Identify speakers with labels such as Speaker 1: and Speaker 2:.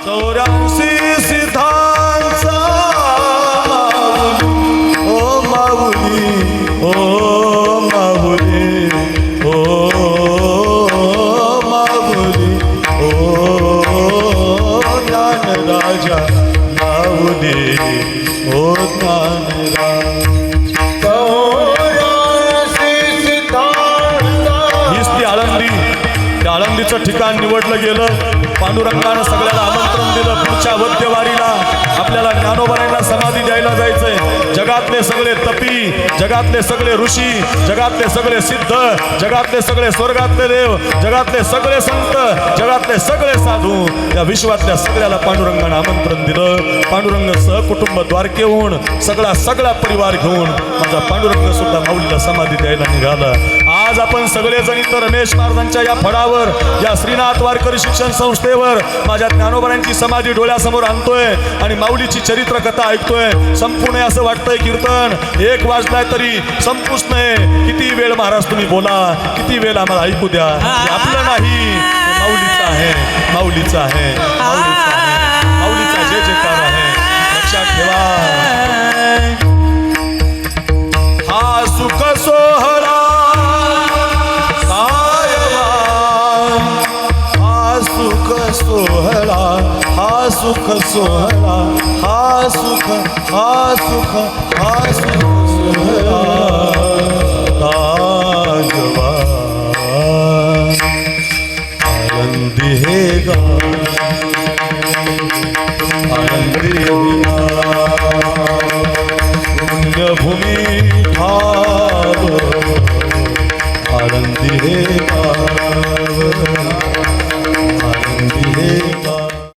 Speaker 1: 84 सिद्धांचा ओ माऊली ओ माऊली ओ माऊली ओ ज्ञानराजा माऊली ओ ज्ञानराजा आळंदीचं ठिकाण निवडलं गेलं. पांडुरंगानं सगळ्याला आमंत्रण दिलं. पुढच्या वद्यवारीला आपल्याला ज्ञानोबांना समाधी द्यायला जायचंय. जगातले सगळे तपी, जगातले सगळे ऋषी, जगातले सगळे सिद्ध, जगातले सगळे स्वर्गातले देव, जगातले सगळे संत, जगातले सगळे साधू, या विश्वातल्या सगळ्याला पांडुरंगानं आमंत्रण दिलं. पांडुरंग सहकुटुंब द्वारकेहून सगळा परिवार घेऊन माझा पांडुरंग सुद्धा माऊलीला समाधी द्यायला निघाला. आज आपण सगळेजण इथं रमेश महाराजांच्या या फळावर, या श्रीनाथ वारकरी शिक्षण संस्थेवर माझ्या ज्ञानोबांची समाधी डोळ्यासमोर आणतोय आणि माऊलीची चरित्र कथा ऐकतोय. संपूर्ण असं वाटतंय कीर्तन 1 वाजलाय तरी संपूच नाही. किती वेळ महाराज तुम्ही बोला, किती वेळ आम्हाला ऐकू द्या. आपलं नाही, माऊलीचं आहे, माऊलीचं आहे, माऊलीचं आहे, माऊलीचा जे जयकार आहे. लक्षात ठेवा, हा सुख सोहळा सोहळा, हा सुख सोहळा, हा सुख, हा सुख, हा सुख सोहळा.